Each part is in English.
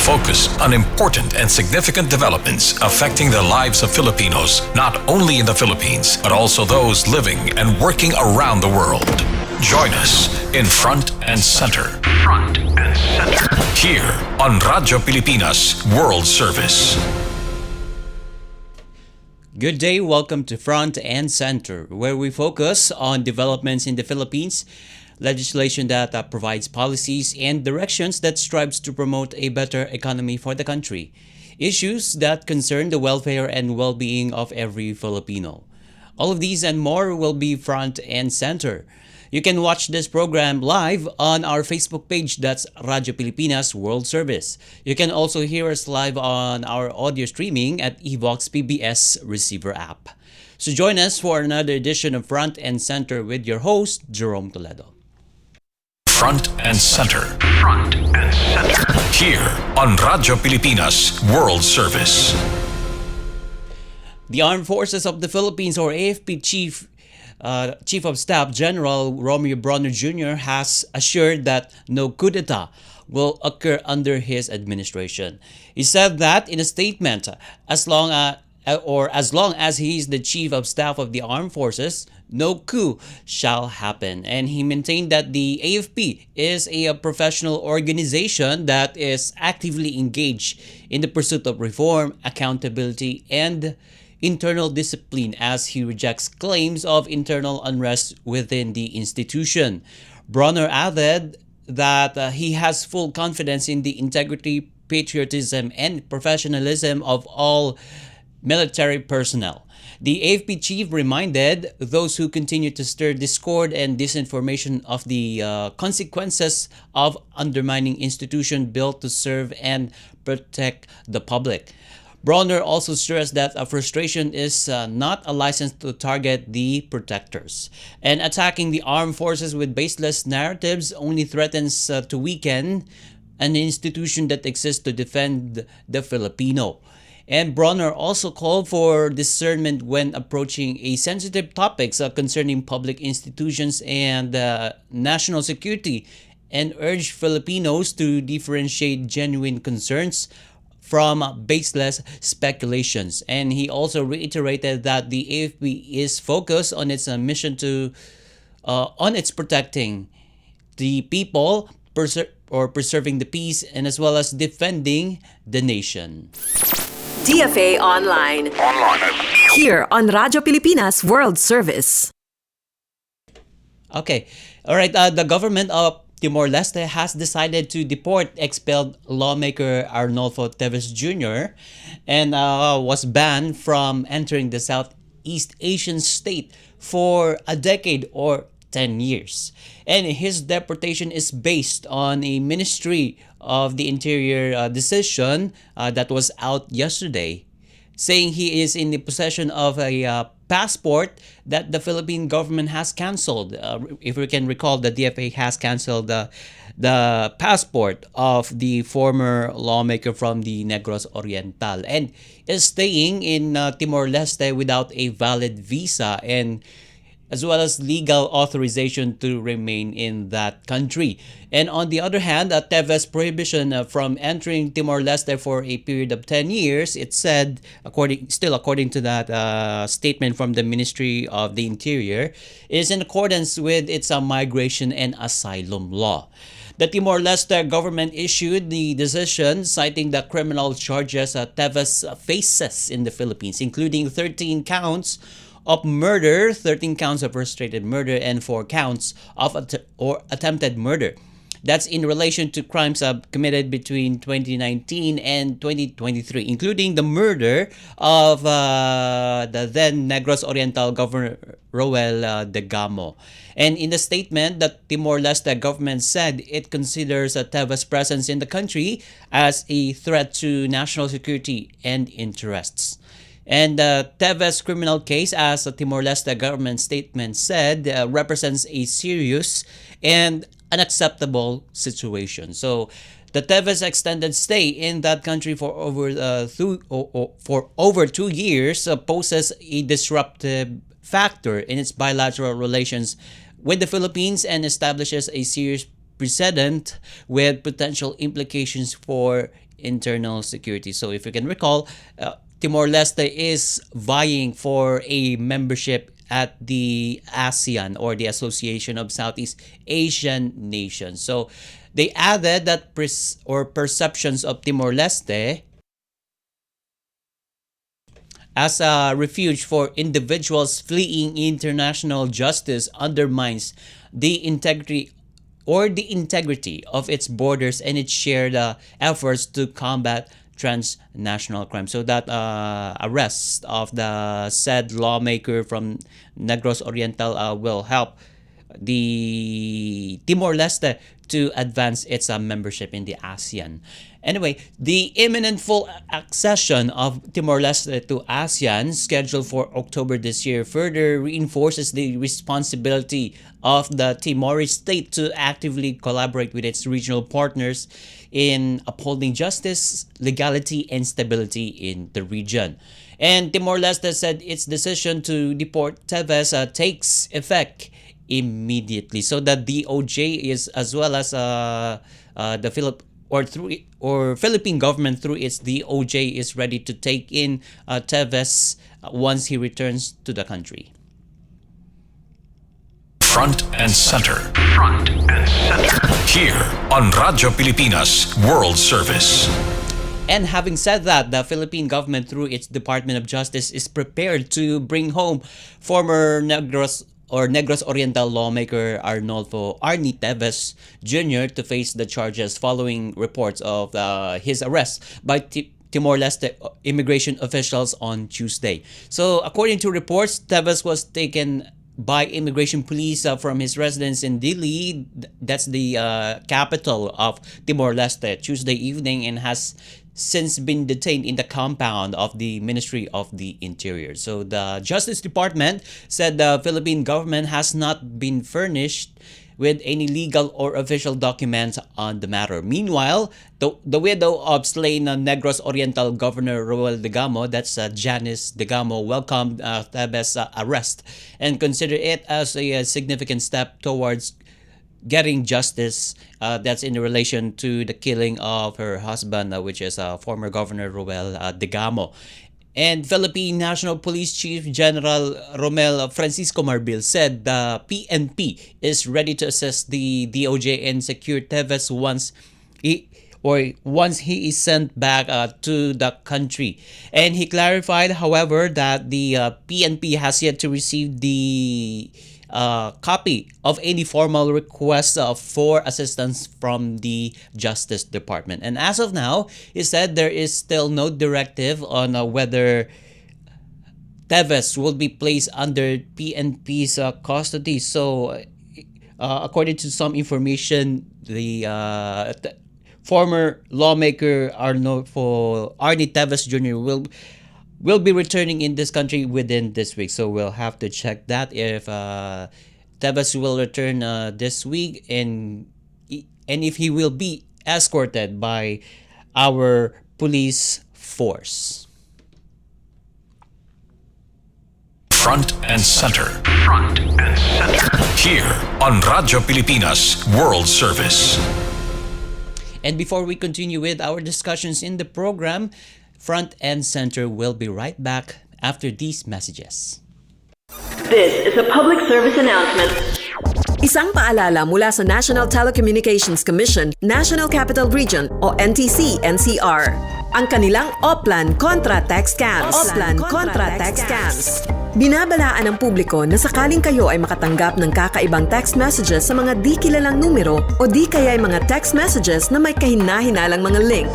focus on important and significant developments affecting the lives of Filipinos, not only in the Philippines, but also those living and working around the world. Join us in Front and Center. Front and Center. Here on Radyo Pilipinas World Service. Good day, welcome to Front and Center, where we focus on developments in the Philippines, legislation that provides policies and directions that strives to promote a better economy for the country, issues that concern the welfare and well-being of every Filipino. All of these and more will be Front and Center. You can watch this program live on our Facebook page, that's Radyo Pilipinas World Service. You can also hear us live on our audio streaming at Evox PBS receiver app. So join us for another edition of Front and Center with your host, Jerome Toledo. Front and Center. Front and Center. Here on Radyo Pilipinas World Service. The Armed Forces of the Philippines, or AFP Chief of Staff General Romeo Bronner Jr. has assured that no coup d'etat will occur under his administration. He said that in a statement, as long as he is the Chief of Staff of the Armed Forces, no coup shall happen. And he maintained that the AFP is a professional organization that is actively engaged in the pursuit of reform, accountability, and internal discipline, as he rejects claims of internal unrest within the institution. Bronner added that he has full confidence in the integrity, patriotism, and professionalism of all military personnel. The AFP chief reminded those who continue to stir discord and disinformation of the consequences of undermining institutions built to serve and protect the public. Bronner also stressed that frustration is not a license to target the protectors. And attacking the armed forces with baseless narratives only threatens to weaken an institution that exists to defend the Filipino. And Bronner also called for discernment when approaching a sensitive topics concerning public institutions and national security, and urged Filipinos to differentiate genuine concerns from baseless speculations. And he also reiterated that the AFP is focused on its mission on its protecting the people, preserving the peace, and as well as defending the nation. DFA Online. Here on Radyo Pilipinas World Service. Okay. All right. The government of Timor-Leste has decided to deport expelled lawmaker Arnolfo Teves Jr. and was banned from entering the Southeast Asian state for a decade or 10 years. And his deportation is based on a Ministry of the Interior decision that was out yesterday, saying he is in the possession of a passport that the Philippine government has canceled. If we can recall, the DFA has canceled the passport of the former lawmaker from the Negros Oriental and is staying in Timor-Leste without a valid visa and as well as legal authorization to remain in that country. And on the other hand, Teves' prohibition from entering Timor-Leste for a period of 10 years, it said, according to that statement from the Ministry of the Interior, is in accordance with its migration and asylum law. The Timor-Leste government issued the decision citing the criminal charges Teves faces in the Philippines, including 13 counts of murder, 13 counts of frustrated murder, and 4 counts of attempted murder. That's in relation to crimes committed between 2019 and 2023, including the murder of the then Negros Oriental Governor Roel Degamo. And in the statement, the Timor-Leste government said it considers Teves' presence in the country as a threat to national security and interests. And Teves' criminal case, as the Timor-Leste government statement said, represents a serious and unacceptable situation. So the Teves' extended stay in that country for over 2 years poses a disruptive factor in its bilateral relations with the Philippines and establishes a serious precedent with potential implications for internal security. So if you can recall, Timor-Leste is vying for a membership at the ASEAN, or the Association of Southeast Asian Nations. So they added that perceptions of Timor-Leste as a refuge for individuals fleeing international justice undermines the integrity of its borders and its shared efforts to combat transnational crime. So that arrest of the said lawmaker from Negros Oriental will help the Timor-Leste to advance its membership in the ASEAN. Anyway, the imminent full accession of Timor-Leste to ASEAN, scheduled for October this year, further reinforces the responsibility of the Timorese state to actively collaborate with its regional partners in upholding justice, legality, and stability in the region. And Timor-Leste said its decision to deport Teves takes effect immediately. So the DOJ is, as well as the Philippine government through its DOJ, is ready to take in Teves once he returns to the country. Front and center. Front and center. Here on Radyo Pilipinas World Service. And having said that, the Philippine government through its Department of Justice is prepared to bring home former Negros Oriental lawmaker Arnolfo Arnie Teves Jr. to face the charges following reports of his arrest by Timor-Leste immigration officials on Tuesday. So according to reports, Teves was taken by immigration police from his residence in Dili, that's the capital of Timor-Leste, Tuesday evening, and has since been detained in the compound of the Ministry of the Interior. So the Justice Department said the Philippine government has not been furnished with any legal or official documents on the matter. Meanwhile, the widow of slain Negros Oriental Governor Roel Degamo, that's Janice Degamo, welcomed Teves' arrest and considered it as a significant step towards getting justice that's in relation to the killing of her husband, which is former Governor Roel Degamo. And Philippine National Police Chief General Romel Francisco Marbil said the PNP is ready to assist the DOJ and secure Teves once he is sent back to the country. And he clarified, however, that the PNP has yet to receive the copy of any formal request for assistance from the Justice Department. And as of now, he said there is still no directive on whether Teves will be placed under PNP's custody. So, according to some information, the former lawmaker Arnie Teves Jr. will be returning in this country within this week. So we'll have to check that if Teves will return this week and if he will be escorted by our police force. Front and center. Front and center. Here on Radyo Pilipinas World Service. And before we continue with our discussions in the program, Front and Center will be right back after these messages. This is a public service announcement. Isang paalala mula sa National Telecommunications Commission, National Capital Region o NTC-NCR. Ang kanilang Oplan Contra Text Scams. Oplan Contra Text Scams. Binabalaan ng publiko na sakaling kayo ay makatanggap ng kakaibang text messages sa mga di kilalang numero o di kaya ay mga text messages na may kahina-hinalang mga link.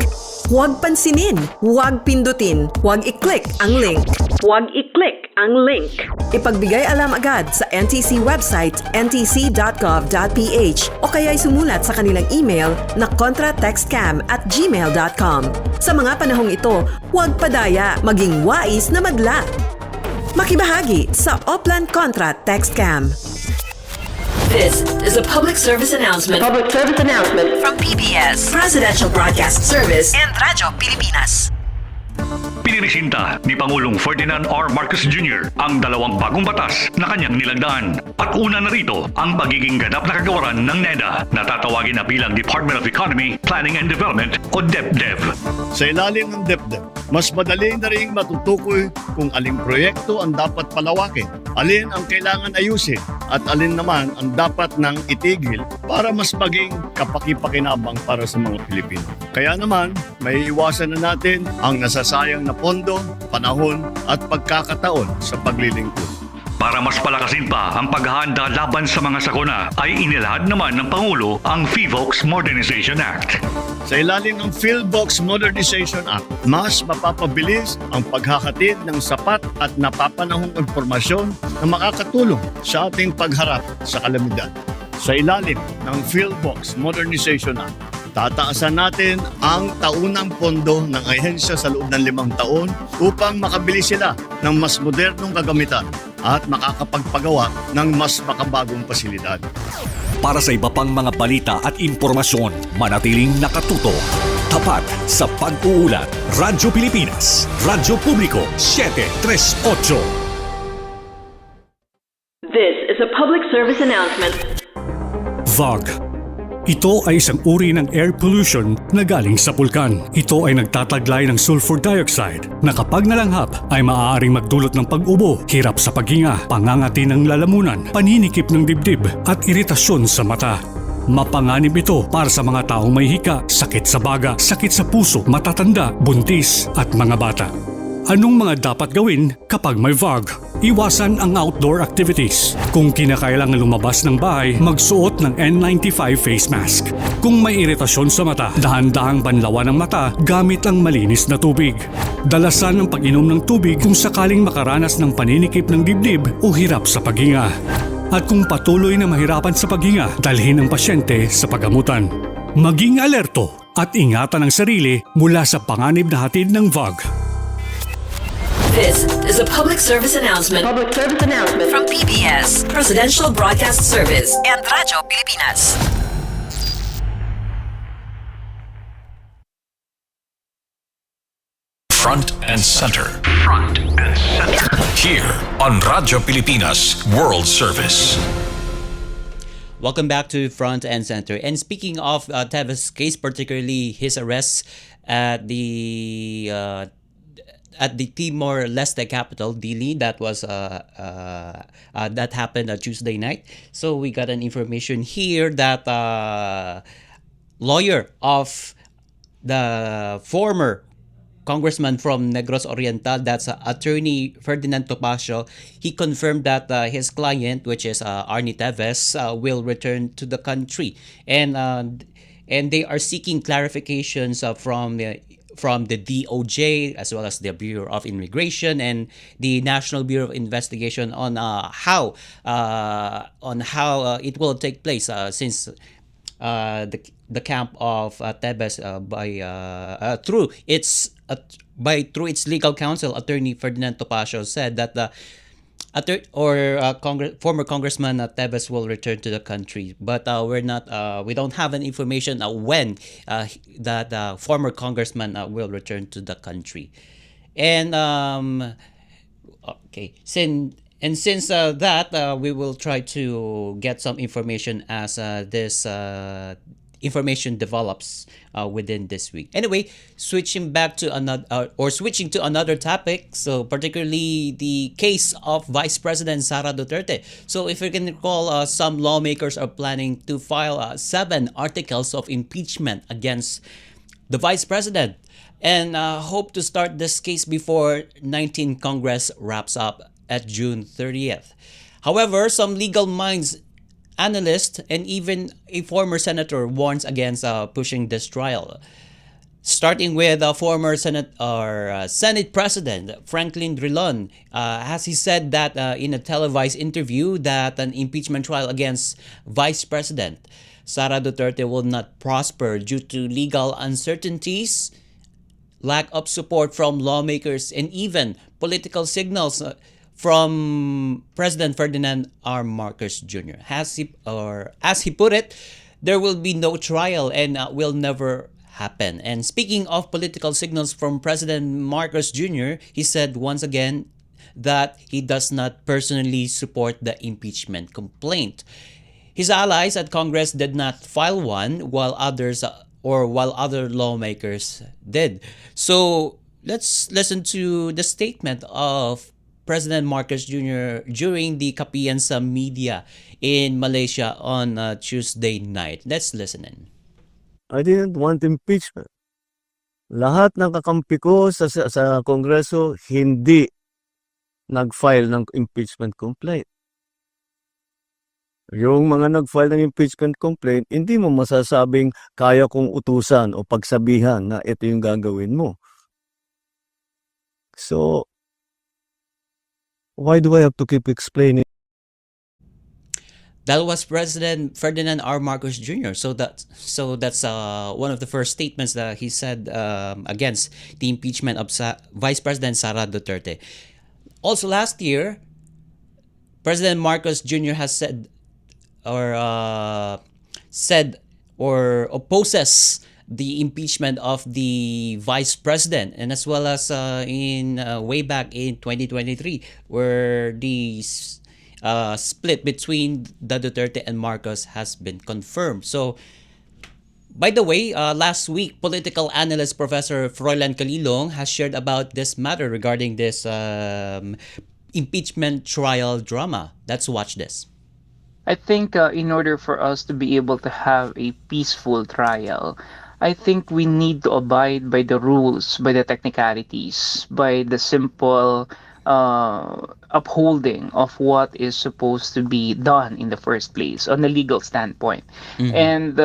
Huwag pansinin, huwag pindutin, huwag i-click ang link. Huwag i-click ang link. Ipagbigay alam agad sa NTC website ntc.gov.ph o kaya'y sumulat sa kanilang email na contratextcam@gmail.com. Sa mga panahong ito, huwag padaya, maging wais na madla. Makibahagi sa Oplan Contra Text Scam. This is a public service announcement. Public service announcement from PBS, Presidential Broadcast Service, and Radyo Pilipinas. Pininisinta ni Pangulong Ferdinand R. Marcos Jr. ang dalawang bagong batas na kanyang nilagdaan. At una na rito ang magiging ganap na kagawaran ng NEDA na tatawagin na bilang Department of Economy, Planning and Development o DepDev. Sa ilalim ng DepDev, mas madali na rin matutukoy kung aling proyekto ang dapat palawakin, alin ang kailangan ayusin, at alin naman ang dapat nang itigil para mas maging kapaki-pakinabang para sa mga Pilipino. Kaya naman, may iwasan na natin ang nasasayang na pondo, panahon at pagkakataon sa paglilingkod. Para mas palakasin pa ang paghahanda laban sa mga sakuna ay inilahad naman ng Pangulo ang PHIVOLCS Modernization Act. Sa ilalim ng PhilVox Modernization Act, mas mapapabilis ang paghahatid ng sapat at napapanahong impormasyon na makakatulong sa ating pagharap sa kalamidad. Sa ilalim ng PhilVox Modernization Act, tataasan natin ang taunang pondo ng ahensya sa loob ng 5 taon upang makabili sila ng mas modernong kagamitan at makakapagpagawa ng mas makabagong pasilidad. Para sa iba pang mga balita at impormasyon, manatiling nakatuto. Tapat sa pag-uulat. Radyo Pilipinas, Radyo Publiko, 738. This is a public service announcement. Fog. Ito ay isang uri ng air pollution na galing sa pulkan. Ito ay nagtataglay ng sulfur dioxide na kapag nalanghap ay maaaring magdulot ng pag-ubo, hirap sa paghinga, pangangati ng lalamunan, paninikip ng dibdib at iritasyon sa mata. Mapanganib ito para sa mga taong may hika, sakit sa baga, sakit sa puso, matatanda, buntis at mga bata. Anong mga dapat gawin kapag may fog? Iwasan ang outdoor activities. Kung kinakailangan lumabas ng bahay, magsuot ng N95 face mask. Kung may iritasyon sa mata, dahan-dahang banlawan ang mata gamit ang malinis na tubig. Dalasan ang pag-inom ng tubig kung sakaling makaranas ng paninikip ng dibdib o hirap sa paghinga. At kung patuloy na mahirapan sa paghinga, dalhin ang pasyente sa pagamutan. Maging alerto at ingatan ang sarili mula sa panganib na hatid ng fog. This is a public service announcement. From PBS, Presidential Broadcast Service and Radyo Pilipinas. Front and center. Front and center. Here on Radyo Pilipinas World Service. Welcome back to Front and Center. And speaking of Teves' case, particularly his arrest at the Timor-Leste capital, Dili, that happened Tuesday night. So we got an information here that lawyer of the former congressman from Negros Oriental, that's attorney Ferdinand Topacio, he confirmed that his client, which is Arnie Teves, will return to the country, and they are seeking clarifications from the DOJ as well as the Bureau of Immigration and the National Bureau of Investigation on how it will take place since the camp of Teves through its legal counsel, attorney Ferdinand Topacio, said that the former Congressman Teves will return to the country, but we don't have any information when that former congressman will return to the country, and since that we will try to get some information as this information develops within this week. Anyway, switching to another topic, so particularly the case of Vice President Sara Duterte. So if you can recall, some lawmakers are planning to file 7 articles of impeachment against the Vice President and hope to start this case before 19th Congress wraps up at June 30th. However, some legal minds, analysts, and even a former senator warns against pushing this trial. Starting with former Senate President Franklin Drilon, as he said that in a televised interview that an impeachment trial against Vice President Sara Duterte will not prosper due to legal uncertainties, lack of support from lawmakers, and even political signals from President Ferdinand R. Marcos Jr. As he put it, there will be no trial and will never happen. And speaking of political signals from President Marcos Jr., he said once again that he does not personally support the impeachment complaint. His allies at Congress did not file one, while other lawmakers did. So let's listen to the statement of President Marcos Jr. during the Kapiyansa media in Malaysia on Tuesday night. Let's listen in. I didn't want impeachment. Lahat ng kakampi ko sa Kongreso hindi nag-file ng impeachment complaint. Yung mga nag-file ng impeachment complaint, hindi mo masasabing kaya kong utusan o pagsabihan na ito yung gagawin mo. So, why do I have to keep explaining? That was President Ferdinand R. Marcos Jr. So that's one of the first statements that he said against the impeachment of Vice President Sara Duterte. Also last year, President Marcos Jr. has said or opposes the impeachment of the vice president, and as well as in way back in 2023, where the split between the Duterte and Marcos has been confirmed. So, by the way, last week, political analyst Professor Froilan Calilong has shared about this matter regarding this impeachment trial drama. Let's watch this. I think in order for us to be able to have a peaceful trial, I think we need to abide by the rules, by the technicalities, by the simple upholding of what is supposed to be done in the first place on a legal standpoint. And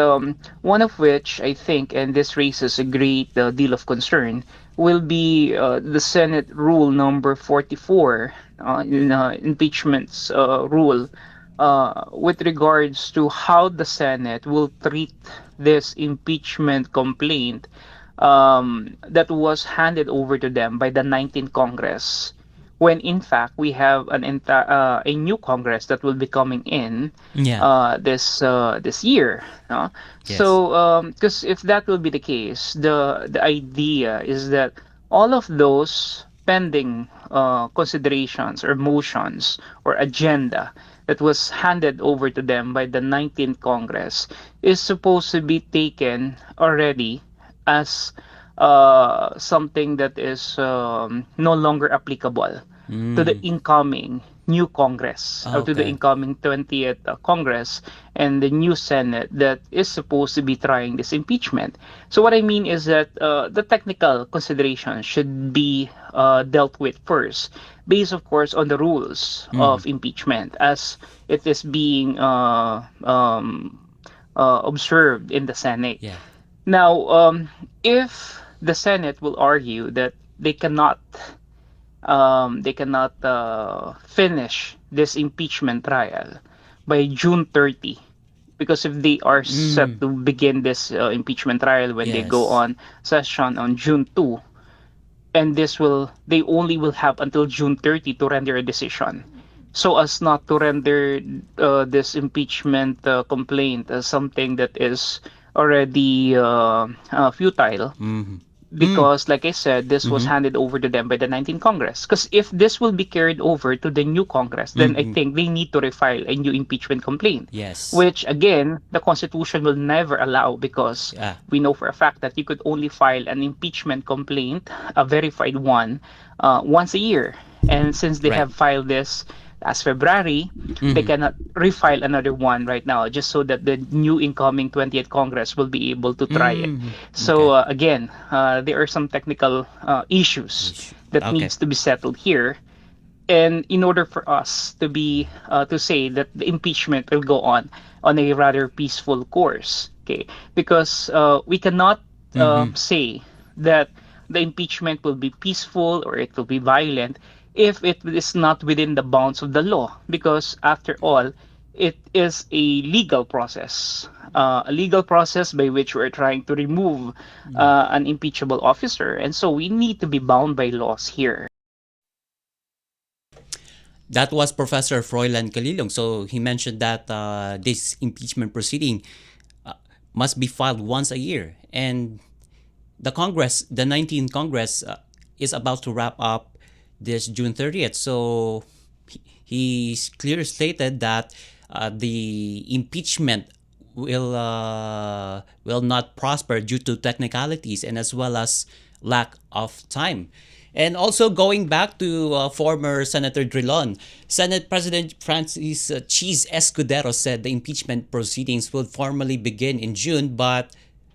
one of which I think, and this raises a great deal of concern, will be the Senate Rule number 44, impeachments rule, with regards to how the Senate will treat this impeachment complaint that was handed over to them by the 19th Congress, when in fact we have a new Congress that will be coming in this year. Yes. So, because if that will be the case, the idea is that all of those pending considerations or motions or agenda that was handed over to them by the 19th Congress is supposed to be taken already as something that is no longer applicable to the incoming new Congress, or to the Okay. incoming 20th Congress and the new Senate that is supposed to be trying this impeachment. So what I mean is that the technical considerations should be dealt with first, based of course on the rules of impeachment as it is being observed in the Senate. Yeah. Now, if the Senate will argue that they cannot finish this impeachment trial by June 30, because if they are set to begin this impeachment trial when they Yes. go on session on June 2, and they only will have until June 30 to render a decision, so as not to render this impeachment complaint as something that is already futile. Because, like I said, this was handed over to them by the 19th Congress. Because if this will be carried over to the new Congress, then I think they need to refile a new impeachment complaint. Yes. Which, again, the Constitution will never allow, because we know for a fact that you could only file an impeachment complaint, a verified one, once a year. And since they Right. have filed this last February, they cannot refile another one right now, just so that the new incoming 20th Congress will be able to try it. So again, there are some technical issues that Okay. needs to be settled here. And in order for us to be to say that the impeachment will go on a rather peaceful course, okay? Because we cannot say that the impeachment will be peaceful or it will be violent if it is not within the bounds of the law, because after all, it is a legal process by which we're trying to remove an impeachable officer, and so we need to be bound by laws here. That was Professor Froilan Calilong. So he mentioned that this impeachment proceeding must be filed once a year. And the 19th Congress, is about to wrap up this June 30th. So he clearly stated that the impeachment will not prosper due to technicalities and as well as lack of time. And also going back to former Senator Drilon, Senate President Francis Cheese Escudero said the impeachment proceedings will formally begin in June, but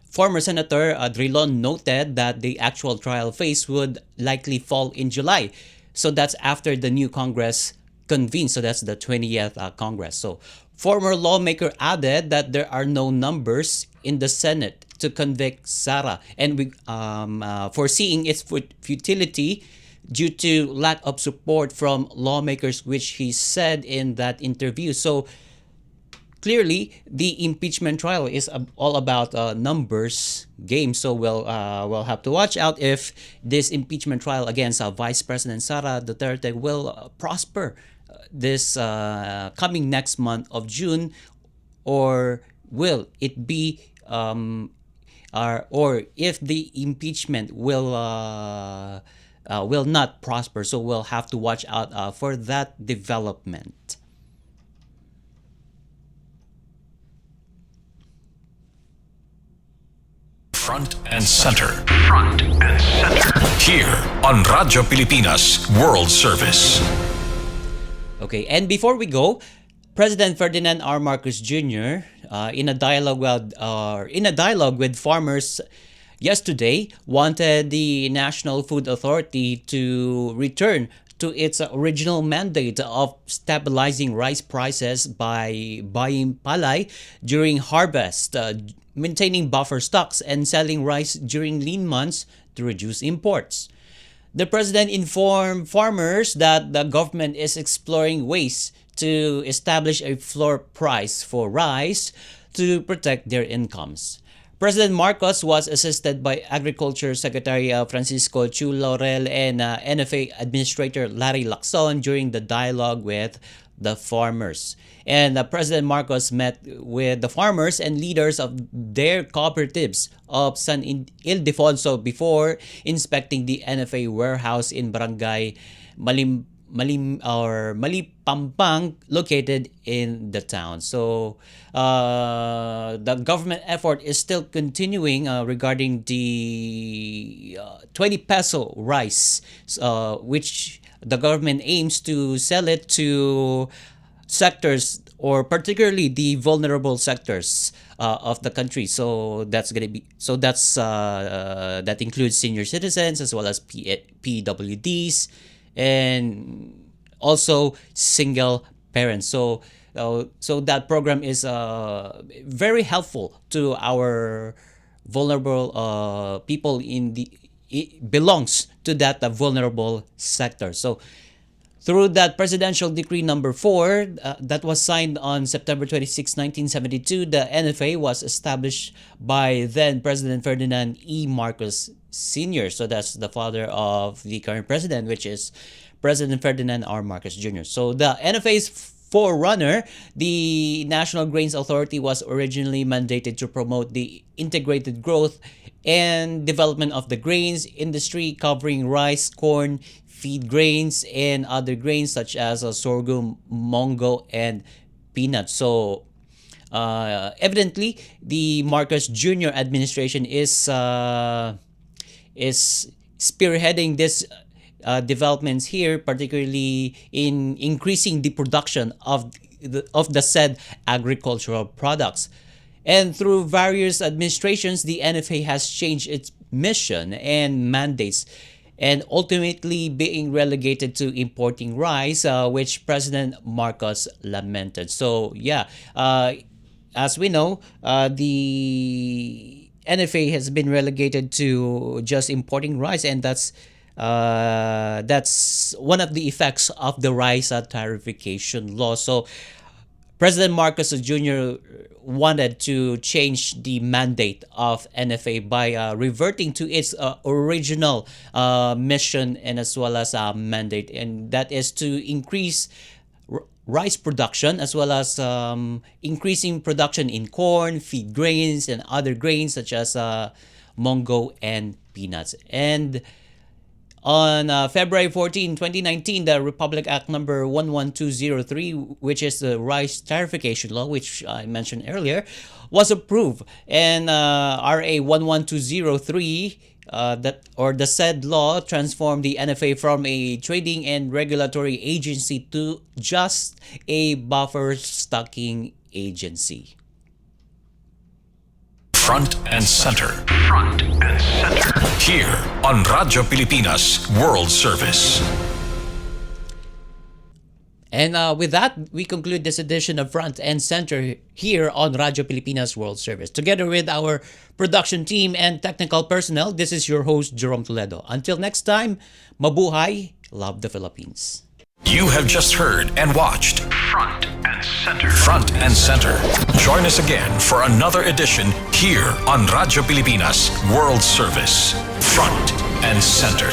former Senator Drilon noted that the actual trial phase would likely fall in July. So that's after the new Congress convenes. So that's the 20th Congress. So former lawmaker added that there are no numbers in the Senate to convict Sara, and foreseeing its futility due to lack of support from lawmakers, which he said in that interview. So clearly, the impeachment trial is all about numbers game. So we'll have to watch out if this impeachment trial against Vice President Sara Duterte will prosper this coming next month of June, or will it be or if the impeachment will not prosper. So we'll have to watch out for that development. Front and center. Front and center. Here on Radyo Pilipinas World Service. Okay, and before we go, President Ferdinand R. Marcos Jr. In a dialogue with farmers yesterday, wanted the National Food Authority to return to its original mandate of stabilizing rice prices by buying palay during harvest, maintaining buffer stocks, and selling rice during lean months to reduce imports. The president informed farmers that the government is exploring ways to establish a floor price for rice to protect their incomes. President Marcos was assisted by Agriculture Secretary Francisco Chu Laurel and NFA Administrator Larry Lacson during the dialogue with the farmers. And President Marcos met with the farmers and leaders of their cooperatives of San Ildefonso before inspecting the NFA warehouse in Barangay Malipampang, located in the town. So the government effort is still continuing regarding the 20 peso rice, which the government aims to sell it to sectors, or particularly the vulnerable sectors of the country. So that includes senior citizens as well as PWDs and also single parents. So that program is very helpful to our vulnerable people it belongs to that vulnerable sector. So through that Presidential Decree number 4 that was signed on September 26, 1972, the NFA was established by then President Ferdinand E. Marcos Sr. So that's the father of the current president, which is President Ferdinand R. Marcos Jr. So the NFA's forerunner, the National Grains Authority, was originally mandated to promote the integrated growth and development of the grains industry, covering rice, corn, feed grains, and other grains such as sorghum, mongo, and peanuts. So evidently, the Marcos Jr. administration is spearheading this developments here, particularly in increasing the production of the said agricultural products. And through various administrations, the NFA has changed its mission and mandates, and ultimately being relegated to importing rice, which President Marcos lamented. So yeah, as we know, the NFA has been relegated to just importing rice, and that's one of the effects of the rice tariffication law. So President Marcos Jr. wanted to change the mandate of NFA by reverting to its original mission and as well as mandate, and that is to increase rice production as well as increasing production in corn, feed grains, and other grains such as Mongo, and peanuts. And on February 14, 2019, the Republic Act number 11203, which is the rice tarification law, which I mentioned earlier, was approved. And RA 11203, the said law transformed the NFA from a trading and regulatory agency to just a buffer stocking agency. Front and center. Front and center. Here on Radyo Pilipinas World Service. And with that, we conclude this edition of Front and Center here on Radyo Pilipinas World Service. Together with our production team and technical personnel, this is your host, Jerome Toledo. Until next time, mabuhay, love the Philippines. You have just heard and watched Front and Center. Front and Center. Join us again for another edition here on Radyo Pilipinas World Service. Front and Center.